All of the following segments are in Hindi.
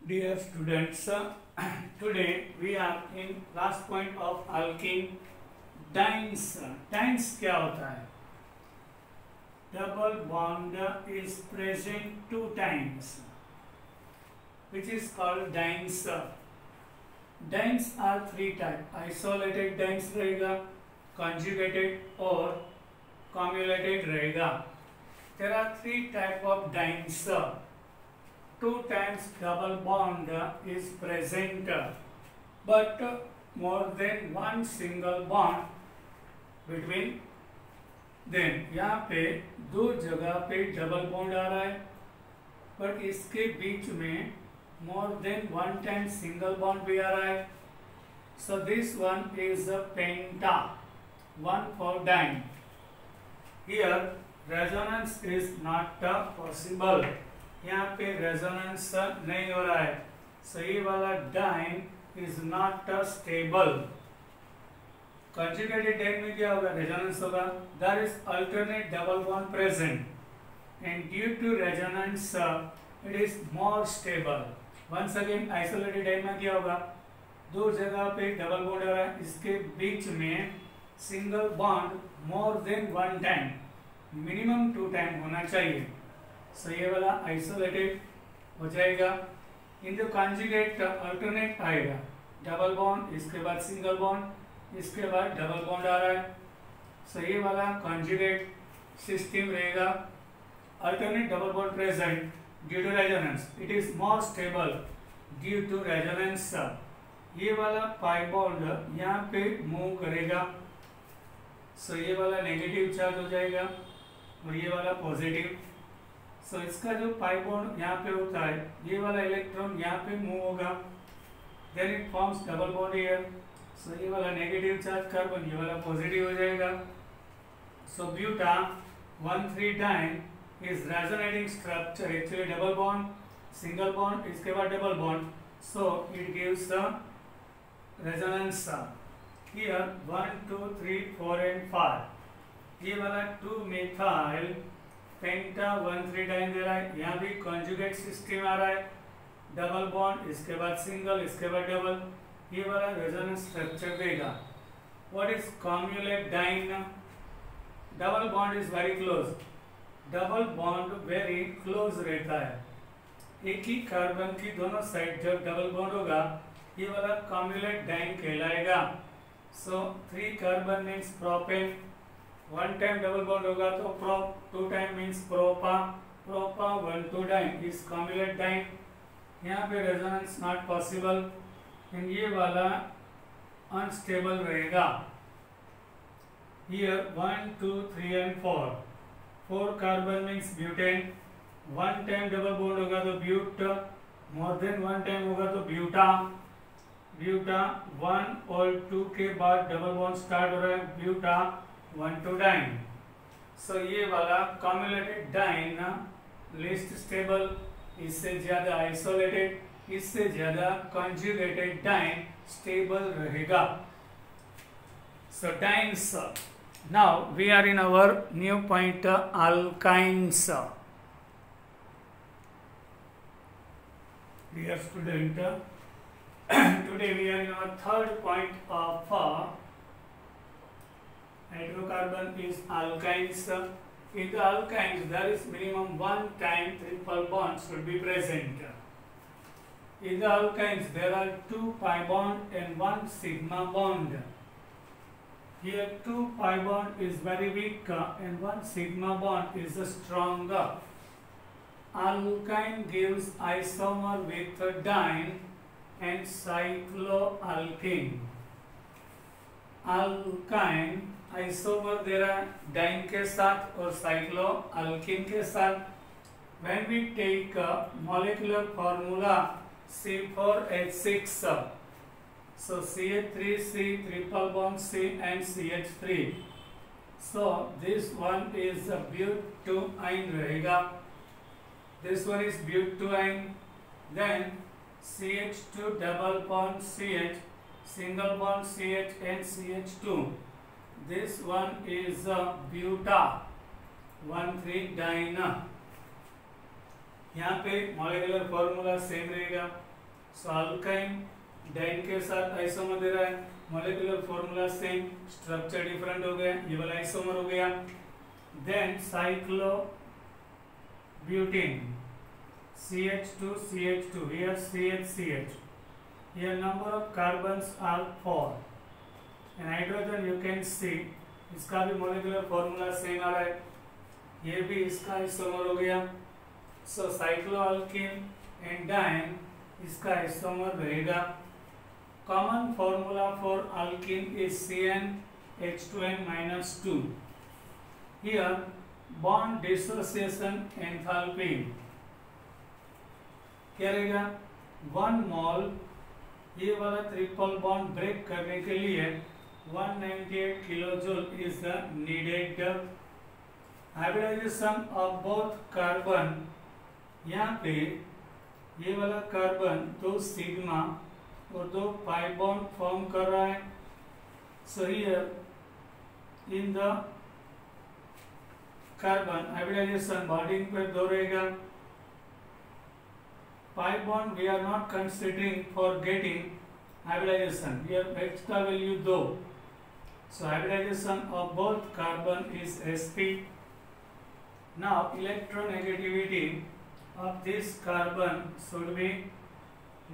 Dear students, today we are in last point of alkene dynes. Dynes क्या होता है? Double bond is present two times, which is called dynes. Dynes are three types. Isolated dynes रहेगा, conjugated और cumulated रहेगा. There are three type of dynes. Two times double bond is present, but more than one single bond between them. यहाँ पे दो जगह पे डबल बॉन्ड आ रहा है, बट इसके बीच में more than one time single bond भी आ रहा है. So this one is a penta, one for dyne. Here resonance is not possible. यहाँ पे रेजोनेंस नहीं हो रहा है, so ये वाला diene is not stable. Conjugated diene में क्या होगा? रेजोनेंस होगा. There is alternate double bond present and due to resonance it is more stable. Once again isolated diene में क्या होगा? दो जगह पे डबल बॉन्ड हो रहा है, इसके बीच में single bond more than one time, minimum two time होना चाहिए. सो ये वाला आइसोलेटेड हो जाएगा. इन द कॉन्जुगेट अल्टरनेट आएगा, डबल बॉन्ड, इसके बाद सिंगल बॉन्ड, इसके बाद डबल बॉन्ड आ रहा है. सो ये वाला कॉन्जुगेट सिस्टम रहेगा. Alternate double bond present due to resonance, it is more stable due to resonance. ये वाला पाई बॉन्ड यहाँ पे मूव करेगा. सो ये वाला नेगेटिव चार्ज हो जाएगा और ये वाला पॉजिटिव. सो इसका जो पाई बॉन्ड यहाँ पे होता है, ये वाला इलेक्ट्रॉन यहाँ पे मूव होगा, then it forms double bond here. So ये वाला नेगेटिव चार्ज कार्बन, ये वाला पॉजिटिव हो जाएगा. So buta 1,3 diene is resonating structure, actually double bond, single bond, इसके बाद double bond. So it gives the resonance. Here 1, 2, 3, 4 and 5. ये वाला 2 मेथाइल पेंटा 1,3 डाइन दे रहा है. यहाँ भी कॉन्जुगेट सिस्टम आ रहा है, डबल बॉन्ड, इसके बाद सिंगल, इसके बाद डबल. ये वाला रेजोनेंस स्ट्रक्चर देगा. What is cumulate diene? Double bond is very close. Double bond very close रहता है. एक ही कार्बन की दोनों साइड जब डबल बॉन्ड होगा, ये वाला कॉम्युलेट डाइन कहलाएगा. So 3 carbon means propane. One time double bond होगा तो prop, two time means propa. Propa 1, 2 diene is cumulate diene. यहाँ पे रेजोनेंस नॉट पॉसिबल एंड ये वाला अनस्टेबल रहेगा. Here 1, 2, 3 and 4. 4 carbon means butane. One time double bond होगा तो but, more than one time होगा तो ब्यूटा. ब्यूटा 1 और 2 के बाद डबल बॉन्ड स्टार्ट हो रहा है, ब्यूटा 1, 2 डाइन. सो ये वाला कॉम्युलेटेड डाइन लिस्ट स्टेबल, इससे ज्यादा आइसोलेटेड, इससे ज्यादा कंजुगेटेड डाइन स्टेबल रहेगा. So dienes. Now we are in our new point alkynes. Dear student, today we are in our third point of hydrocarbon is alkynes. In the alkynes, there is minimum one time triple bond should be present. In the alkynes, there are 2 pi bond and 1 sigma bond. Here 2 pi bond is very weak and 1 sigma bond is stronger. Alkyne gives isomer with dyne and cycloalkene. Alkyne isomer दे रहा है डाइन के साथ और साइक्लोअल्कीन के साथ. When we take molecular formula C4H6, so CH3C triple bond C and CH3. So this one is butyne रहेगा. This one is butyne. Then CH2 double bond CH, single bond CH and CH2. This one is buta 1,3 डाइन. यहाँ पे मॉलिक्यूलर फॉर्मूला सेम रहेगा. सो अल्काइन डाइन के साथ आइसोमर दे रहा है, molecular formula same, structure different हो गया, ये वाला आइसोमर हो गया। Then cyclobutane CH2 here CH, here number of carbons are 4 and hydrogen you can see इसका भी मॉलिक्यूलर फॉर्मूला सेम आ रहा है, ये भी इसका आइसोमर हो गया। सो साइक्लोअल्कीन एंड डाइन इसका आइसोमर रहेगा। Common formula for alkene is CnH2n-2। Here bond dissociation enthalpy क्या रहेगा, 1 मोल, ये वाला ट्रिपल बॉन्ड ब्रेक करने के लिए 198 kilojoule is the needed. Hybridization of both carbon, यहाँ पे ये वाला कार्बन 2 सिग्मा और 2 पाई बॉन्ड फॉर्म कर रहा है। So here in the carbon hybridization bonding पे 2 रहेगा। Pi bond we are not considering for getting hybridization. Here extra value 2. So hybridization of both carbon is sp. Now electronegativity of this carbon should be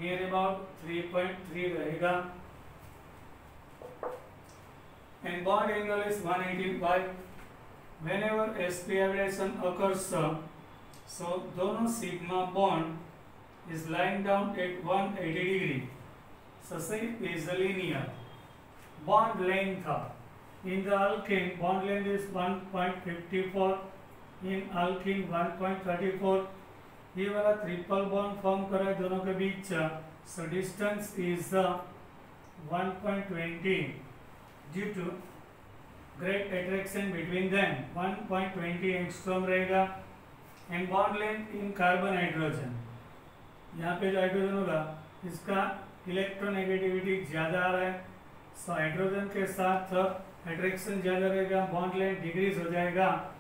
near about 3.3 रहेगा and bond angle is 185. Whenever sp hybridization occurs, so दोनों sigma bond is lying down at 180 degree. So shape is linear. Bond length in the alkene bond length is 1.54, in alkene 1.34. ये वाला ट्रिपल बॉन्ड फॉर्म कर रहा है दोनों के बीच, so distance is 1.20 due to great attraction between them. 1.20 angstrom रहेगा and bond length in carbon hydrogen, यहाँ पे जो हाइड्रोजन होगा इसका इलेक्ट्रोनेगेटिविटी ज़्यादा आ रहा है, सो हाइड्रोजन के साथ अट्रैक्शन ज़्यादा रहेगा, बॉन्ड लेंथ डिक्रीज हो जाएगा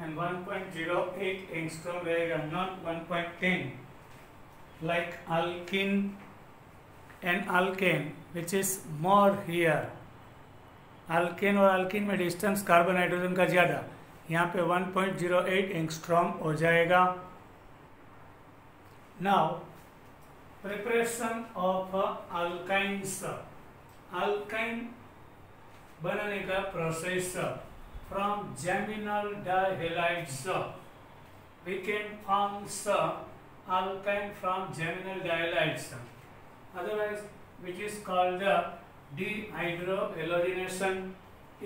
एंड 1.08 एंगस्ट्रॉम रहेगा, not 1.10 like alkene and alkane which is more here. Alkane और अल्कीन में डिस्टेंस कार्बन हाइड्रोजन का ज़्यादा, यहाँ पे 1.08 एंगस्ट्रॉम हो जाएगा। Now preparation of alkynes, alkyne बनाने का process from geminal dihalides we can form alkyne from geminal dihalides, otherwise which is called dehydrohalogenation.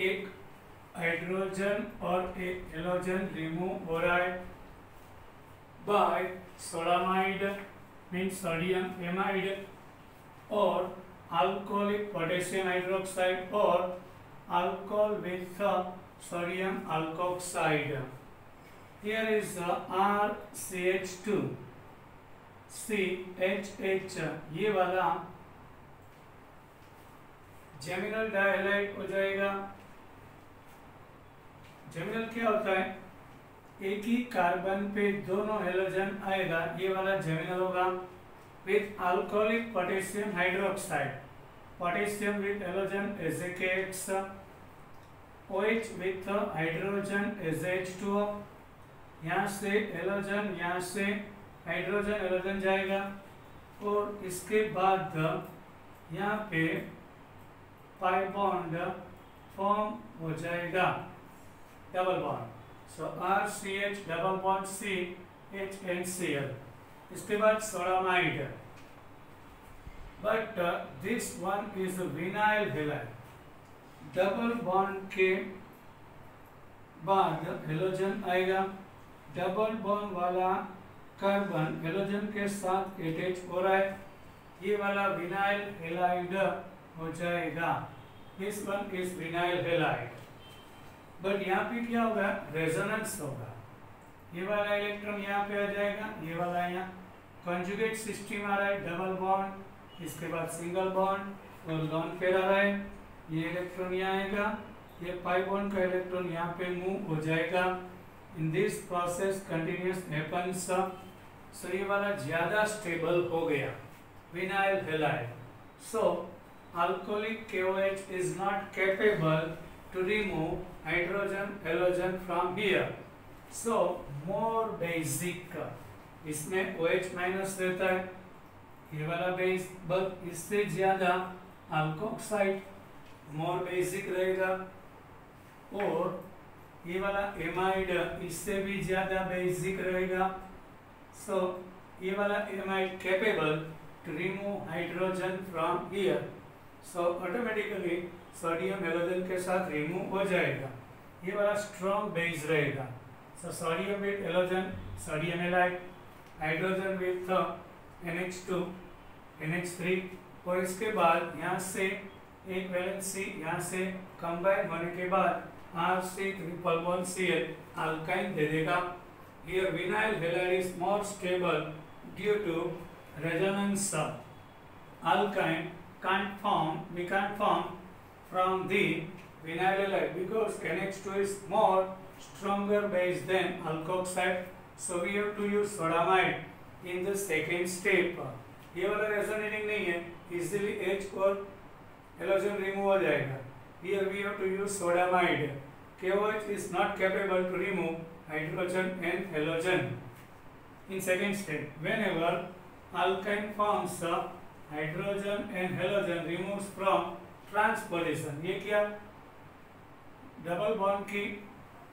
एक हाइड्रोजन और एक एलोजन रिमूव हो रहा है by sodamide means sodium amide or alcoholic potassium hydroxide or alcohol with sodium alkoxide. Here is RCH2 CHH, ये वाला जेमिनल डाइहैलाइड हो जाएगा। जेमिनल क्या होता है, एक ही कार्बन पे दोनों हेलोजन आएगा, ये वाला जेमिनल होगा with alcoholic potassium hydroxide, potassium with halogen AgKX, OH with hydrogen AgH2O, यहाँ से हेलोजन, यहाँ से हाइड्रोजन हेलोजन जाएगा और इसके बाद यहाँ पे पाई बॉन्ड फॉर्म हो जाएगा, double bond. So RCH double bond CHNCl, इसके बाद sodamide, but this one is vinyl halide. Double bond के बाद हेलोजन आएगा, डबल बॉन्ड वाला कार्बन हेलोजन के साथ अटैच हो रहा है, ये वाला विनाइल हैलाइड हो जाएगा। This one is vinyl halide, but यहाँ पे क्या होगा, रेजोनेंस होगा, ये वाला इलेक्ट्रॉन यहाँ पे आ जाएगा, ये वाला यहाँ कॉन्जुगेट सिस्टम आ रहा है, डबल बॉन्ड, इसके बाद सिंगल बॉन्ड और लोन पेयर आ रहा है, ये इलेक्ट्रॉन यहाँ आएगा, ये पाई बॉन्ड का इलेक्ट्रॉन यहाँ पे मूव हो जाएगा। In this process continues happens, so ये वाला ज्यादा स्टेबल हो गया, vinyl halide. So alcoholic KOH is not capable to remove hydrogen halogen from here. So more basic, इसमें OH माइनस रहता है, ये वाला बेस, बट इससे ज्यादा अल्कोक्साइड मोर बेसिक रहेगा, और ये वाला एमाइड इससे भी ज्यादा बेसिक रहेगा. सो ये वाला amide capable to remove hydrogen from here. So automatically sodium halogen के साथ रिमूव हो जाएगा. ये वाला स्ट्रॉन्ग बेस रहेगा. So sodium with halogen, sodium halide, hydrogen with NH2 NH3, और इसके बाद यहाँ से एक वैलेंसी यहाँ से कंबाइन होने के बाद RC3+1Cl अल्काइन दे देगा. Here vinyl halide is more stable due to resonance. Alkyne we can't form from the vinyl halide because NH2 is more stronger base than alkoxide. So we have to use sodamide in the second step. ये वाला रेजोनेटिंग नहीं है, इजीली H और हेलोजन रिमूव हो जाएगा. Here we have to use sodamide. KOH is not capable to remove hydrogen and halogen. In second step, whenever alkyne forms hydrogen and halogen removes from transposition. ये क्या, डबल बॉन्ड की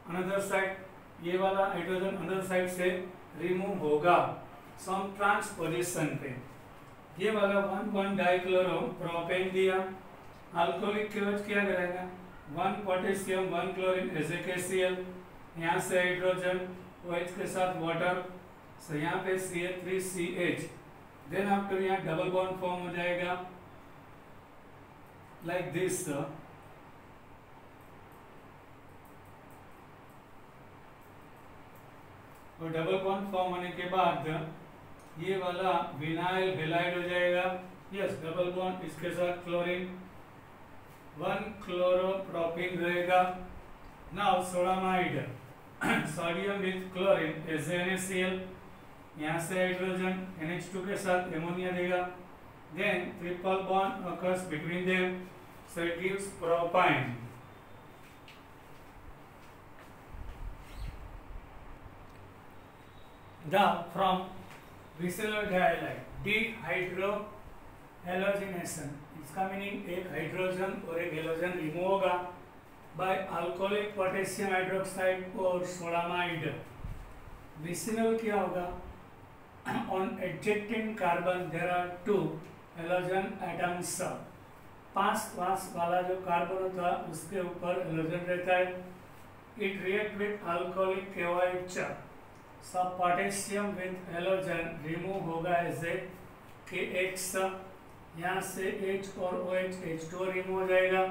अनदर साइड, ये वाला हाइड्रोजन अनदर साइड से रिमूव होगा सम ट्रांसपोजिशन पे. ये वाला 1 डाइक्लोरो प्रोपेन दिया. अल्कोहलिक KOH क्या करेगा, 1 पोटेशियम 1 क्लोरीन HCl, यहाँ से हाइड्रोजन OH के साथ वाटर, सो यहाँ पे CH3CH. देन आफ्टर यहाँ डबल बॉन्ड फॉर्म हो जाएगा लाइक दिस. और डबल बॉन्ड फॉर्म होने के बाद ये वाला विनाइल हेलाइड हो जाएगा. यस, डबल बॉन्ड इसके साथ क्लोरीन, 1 क्लोरोप्रोपीन रहेगा. Now sodamide, sodium with chlorine NaCl, यहाँ से हाइड्रोजन NH2 के साथ एमोनिया देगा. Then triple bond occurs between them, so it gives propyne. Now from vinyl halide, dehydrohalogenation, इसका मीनिंग एक हाइड्रोजन और एक हेलोजन रिमूव होगा बाय अल्कोहलिक पोटेशियम हाइड्रोक्साइड और सोडामाइड. विसिनल क्या होगा, on adjacent carbon there are 2 halogen atoms. पास वाला जो कार्बन होता है उसके ऊपर हेलोजन रहता है. It react with alcoholic KOH. सब पोटेशियम विथ हेलोजन रिमूव होगा ऐसे KX, यहाँ से H और OH H2 रिमूव हो जाएगा.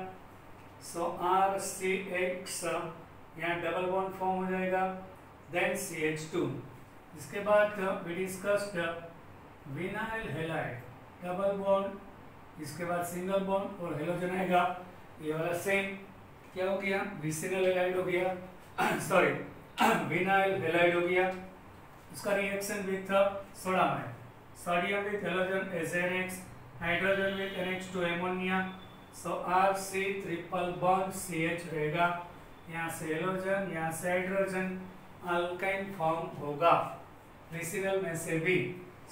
सो RCX, यहाँ डबल बॉन्ड फॉर्म हो जाएगा. Then CH2. इसके बाद we discussed vinyl halide, double bond, इसके बाद सिंगल बॉन्ड और हेलोजन आएगा. ये वाला सेम क्या हो गया, विसिनल हेलाइड हो गया, सॉरी विनाइल हेलाइड हो गया. उसका reaction with sodamide, sodium with halogen NH, hydrogen with NH2 ammonia. So RC3+CH रहेगा. यहाँ से हेलोजन, यहाँ से हाइड्रोजन, अल्काइन फॉर्म होगा विसिनल में से भी.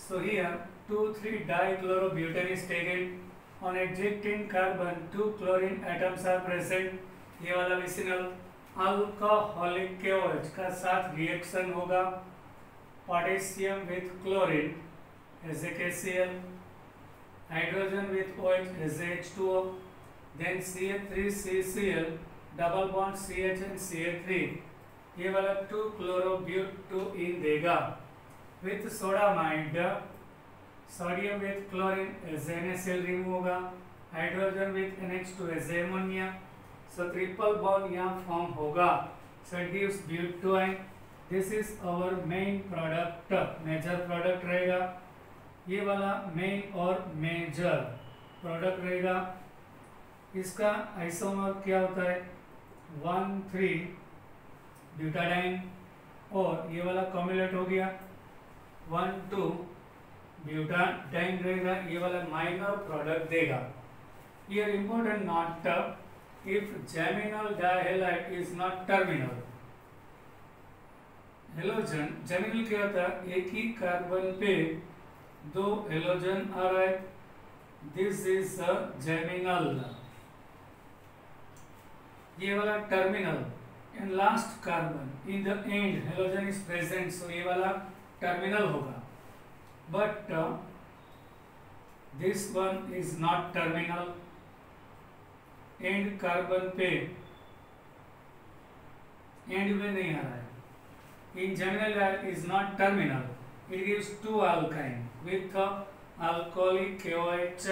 So here 2,3 dichlorobutane is taken. On ejecting carbon 2 chlorine atoms are present. ये वाला विसिनल अल्कोहलिक KOH का साथ रिएक्शन होगा. Potassium with chlorine HCl, hydrogen with OH H2O, then CH3CCl, double bond CH and CH3. ये वाला 2 chlorobutene देगा. With sodamide, sodium with chlorine NaCl remove होगा, hydrogen with NH2 ammonia. So triple bond यहाँ फॉर्म होगा. So it gives butyne. This is our main product, major product रहेगा. ये वाला मेन और मेजर प्रोडक्ट रहेगा. इसका आइसोमर क्या होता है, 1,3 ब्यूटाडाइन, और ये वाला कॉम्युलेट हो गया 1,2 ब्यूटाडाइन रहेगा, ये वाला माइनर प्रोडक्ट देगा। Here important not if geminal dihalide is not terminal. Halogen geminal क्या होता है, एक ही कार्बन पे दो हेलोजन आ रहा है, दिस इज जेमिनल। ये वाला terminal, in last carbon in the end halogen is present, so ये वाला टर्मिनल होगा। But this one is not terminal, and carbon पे एंड में नहीं आ रहा है। In geminal dihalide is not terminal, it gives two alkyne with alcoholic KOH,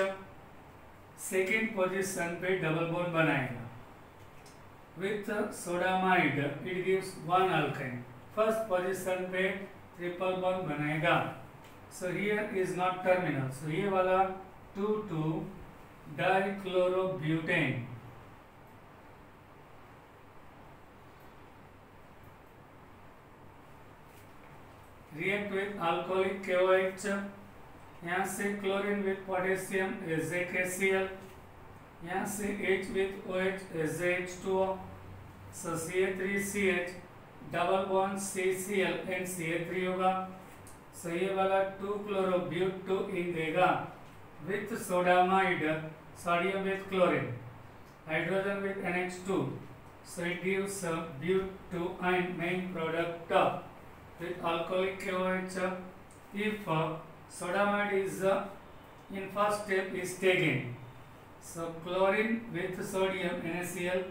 second position पे डबल बॉन्ड बनाएगा। With sodamide it gives one alkyne, first position पे ट्रिपल बॉन्ड बनाएगा। So here is not terminal, so ये वाला 2,2 dichlorobutane, react with alcoholic KOH, यहाँ से क्लोरीन विथ पोटेशियम HCl, यहाँ से H with OH HH2O, so CH3CH double bond CCl and CH3 होगा। सो ये वाला 2-chloro-but2 देगा with sodamide, sodium with chlorine, hydrogen with NH2, so it gives but2 main product with alcoholic KOH. If sodamide is in first step is taken, so chlorine with sodium NaCl,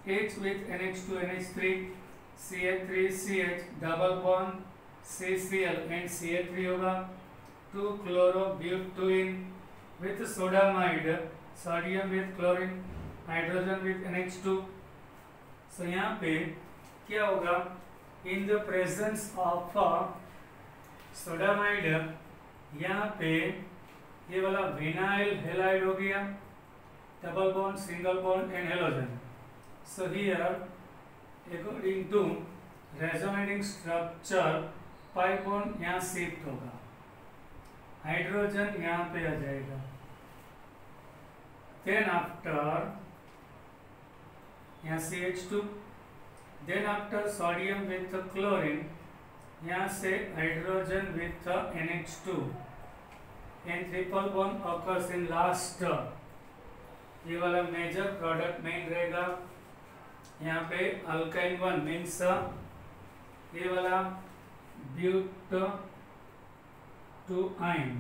H with NH2 NH3, CH3CH double bond CCl and CH3 होगा। 2-chloro-but2 with sodamide, sodium with chlorine, hydrogen with NH2। So यहाँ पे क्या होगा, in the presence of sodamide, यहाँ पे ये वाला विनाइल हेलाइड हो गया, double bond, single bond and halogen. So here according to resonating structure pi bond यहाँ शिफ्ट होगा, हाइड्रोजन यहाँ पे आ जाएगा। देन आफ्टर यहाँ CH2, then after sodium with chlorine, यहाँ से hydrogen with NH2 and triple bond occurs in last. ये वाला मेजर प्रोडक्ट मेन रहेगा, यहाँ पे अल्काइन 1 मीन्स ये वाला but2 आइन,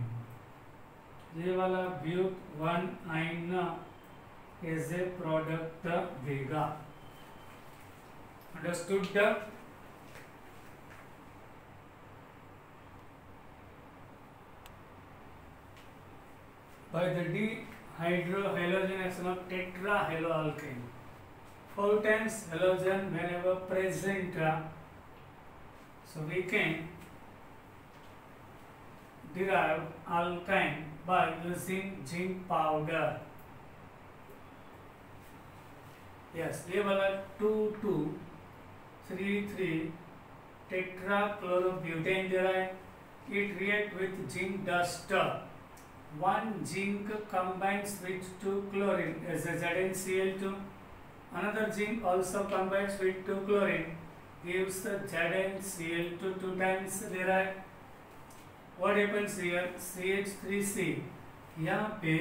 ये वाला but1 आइन एज ए प्रोडक्ट देगा। Understood? By the dehydrohalogenation of tetrahaloalkane, 4 times halogen whenever present, so we can derive alkyne by using zinc powder. Yes, ये वाला 2,2,3,3 tetrachlorobutane दे रहा है। It react with zinc dust. 1 zinc combines with 2 chlorine as a ZnCl2. Another zinc also combines with 2 chlorine, gives the ZnCl2 2 times दे रहा है। What happens here? CH3C, यहाँ पे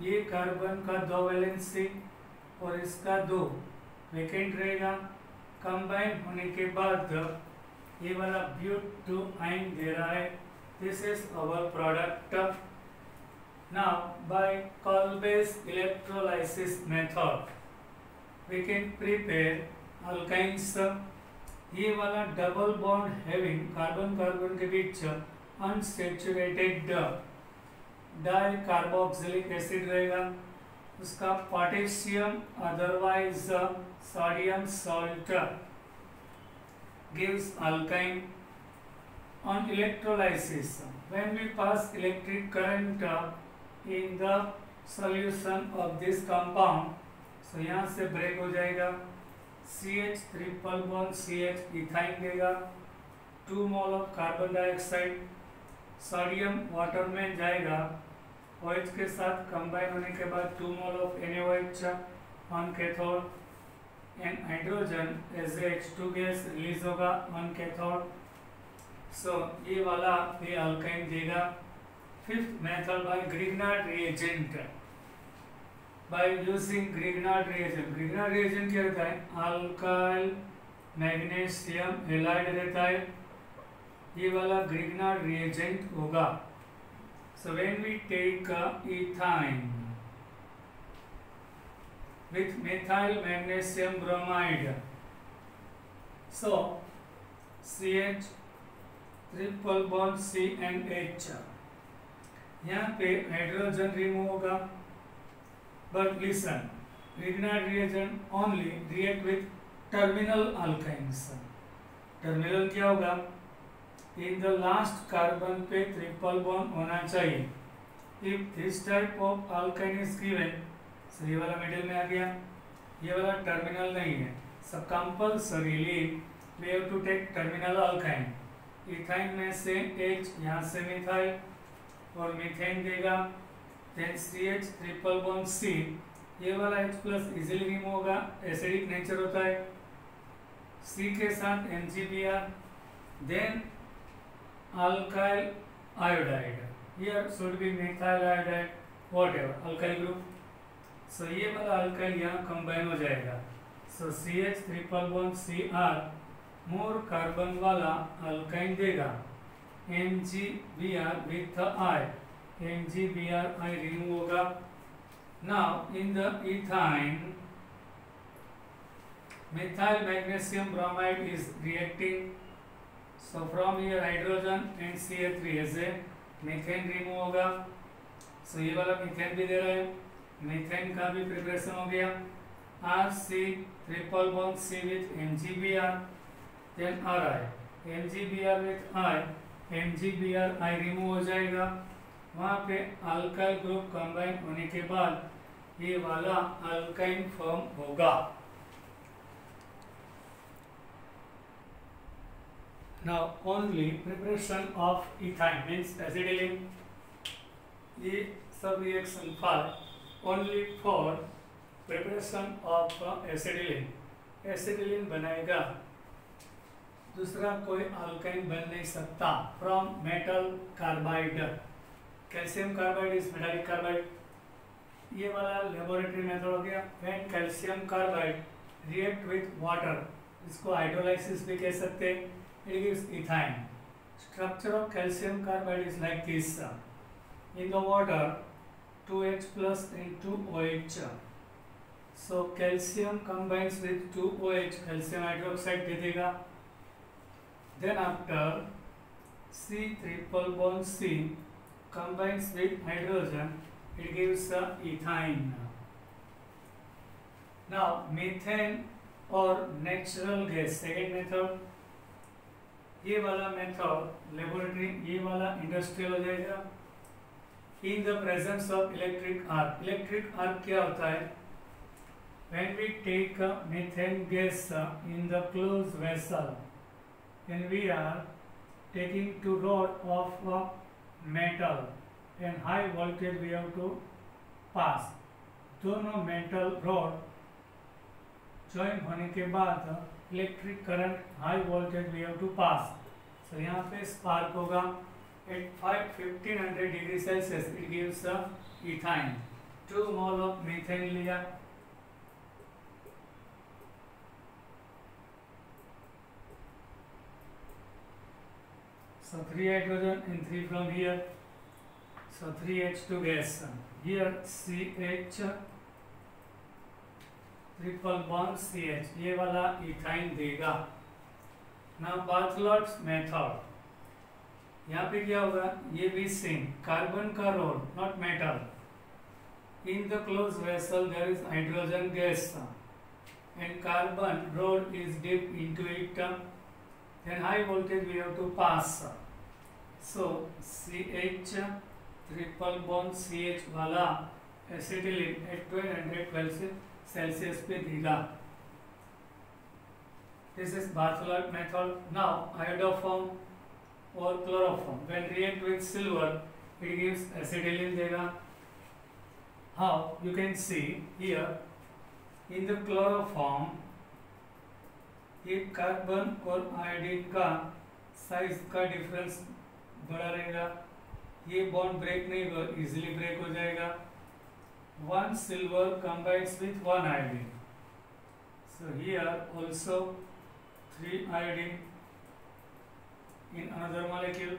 ये कार्बन का 2 वैलेंसी और इसका 2 वैकेंट रहेगा। कंबाइन होने के बाद ये वाला but2 आइन दे रहा है। This is our product. Now by Kolbe's electrolysis method we can prepare alkynes. ये वाला double bond having carbon carbon के बीच अनसैचुरेटेड डाइकार्बोक्सिलिक एसिड रहेगा, उसका potassium otherwise sodium salt gives alkyne. On electrolysis, when we pass electric current in the solution of this compound, so यहाँ से ब्रेक हो जाएगा, CH triple bond CH ethyne देगा, 2 mole of carbon dioxide, sodium water में जाएगा, OH के साथ कंबाइन होने के बाद 2 mole of NaOH on cathode and hydrogen as a H2 gas release होगा ऑन कैथोड। सो ये वाला भी अल्काइन देगा। Fifth method by Grignard reagent. By using Grignard reagent, Grignard reagent क्या रहता है, अल्काइल मैग्नीशियम हेलाइड रहता है, ये वाला ग्रिग्नार्ड रिएजेंट होगा। So when we take ethyne with methyl magnesium bromide, so CH triple bond C and H, यहाँ पे हाइड्रोजन रिमूव होगा। But listen, Grignard reagent only react with terminal alkynes. Terminal क्या होगा, इन द लास्ट कार्बन पे ट्रिपल बॉन्ड होना चाहिए। If this type of alkyne is given, so ये वाला मिडिल में आ गया, ये वाला टर्मिनल नहीं है, so compulsorily we have to take terminal alkyne. Ethyne में से H, यहाँ से मिथाइल और मीथेन देगा, then CH triple bond C, ये वाला H प्लस इजीली रिमूव होगा, एसिडिक नेचर होता है। C के साथ MgBr, then alkyl iodide, here should be methyl iodide, whatever alkyl group. So ये वाला अल्काइल यहाँ कंबाइन हो जाएगा। So CH triple bond Cr more carbon वाला अल्काइन देगा। MgBr with I, MgBr I remove होगा। Now in the ethyne methyl magnesium bromide is reacting, so from here hydrogen and CH3 as a methane remove होगा। सो ये वाला मीथेन भी दे रहा है, मीथेन का भी प्रिपरेशन हो गया। RC triple bond C with MgBr, then RI, MgBr with I, MgBr I remove हो जाएगा। वहाँ पे अल्काइल ग्रुप कंबाइन होने के बाद ये वाला अल्काइन फॉर्म होगा। Now only preparation of ethyne means acetylene, ये सब reaction for only for preparation of acetylene, acetylene बनेगा, दूसरा कोई अल्काइन बन नहीं सकता from metal carbide. Calcium carbide is metallic carbide, ये वाला लेबोरेटरी मेथड हो गया। When calcium carbide react with water, इसको हाइड्रोलाइसिस भी कह सकते हैं, it gives ethine. Structure of calcium carbide is like this. In the water 2H plus and 2OH, so calcium combines with 2OH, calcium hydroxide दे देगा। Then after C triple bond C combines with hydrogen, it gives ethine. Now methane or natural gas, second method, ये वाला मेथड लेबोरेटरी, ये वाला इंडस्ट्रियल हो जाएगा। In the presence of electric arc, electric arc क्या होता है, when we take methane gas in the close vessel and we are taking two rod of metal and high voltage we have to pass, दोनों मेटल रॉड ज्वाइन होने के बाद electric current high voltage we have to pass. So यहाँ पे स्पार्क होगा at 1500 degree Celsius, it gives ethyne. 2 mole of methane लिया, so 3 hydrogen and 3 from here, so 3H2 gas, here CH triple bond CH, ये वाला इथाइन देगा। नाउ बार्थलोट्स मेथड, यहाँ पे क्या होगा, ये भी सेम, कार्बन का rod not metal, in the close vessel there is hydrogen gas and carbon rod is dip into it, then high voltage we have to pass, so CH triple bond CH वाला एसिटिलीन एट 1212 सेल्सियस पे देगा। This is Berthelot method. Now iodoform, or chloroform. When react with silver, it gives acetylene देगा. How? You can see here in the chloroform, ये कार्बन और आयोडीन का साइज का डिफरेंस बड़ा रहेगा. ये बॉन्ड ब्रेक नहीं होगा, इजीली ब्रेक हो जाएगा. One silver combines with one iodine. So here also 3 iodine in another molecule.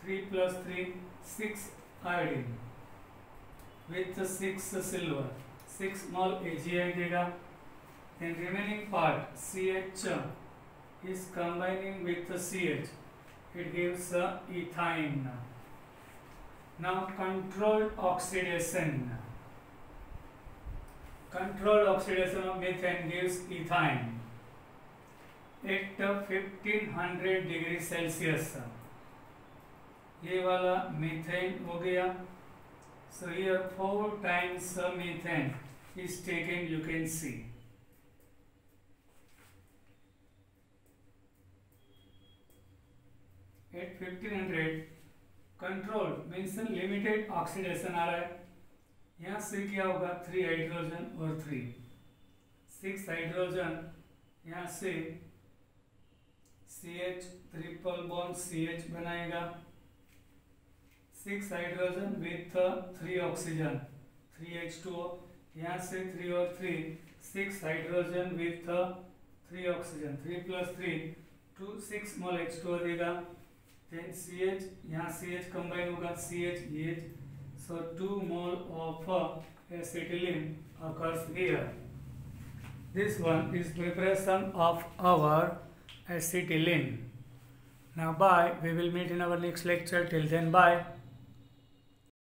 3 plus 3, 6 iodine with 6 silver. 6 mol AgI देगा. Then remaining part CH is combining with the CH. It gives ethine. Now controlled oxidation. Controlled oxidation of methane gives ethine at 1500 degree Celsius. ये वाला methane हो गया. So here 4 times methane is taken, you can see. At 1500 controlled means limited oxidation आ रहा है. यहाँ से क्या होगा 3 हाइड्रोजन और 3 6 हाइड्रोजन. यहाँ से CH ट्रिपल बॉन्ड CH बनाएगा. 6 हाइड्रोजन विथ 3 ऑक्सीजन 3H2O. यहाँ से 3 और 3 6 hydrogen with 3 oxygen 3 plus 3 2 6 mole H2O देगा. Then CH, यहाँ CH combine होगा CH. So 2 mole of acetylene occurs here. This one is preparation of our acetylene. Now bye. We will meet in our next lecture. Till then, bye.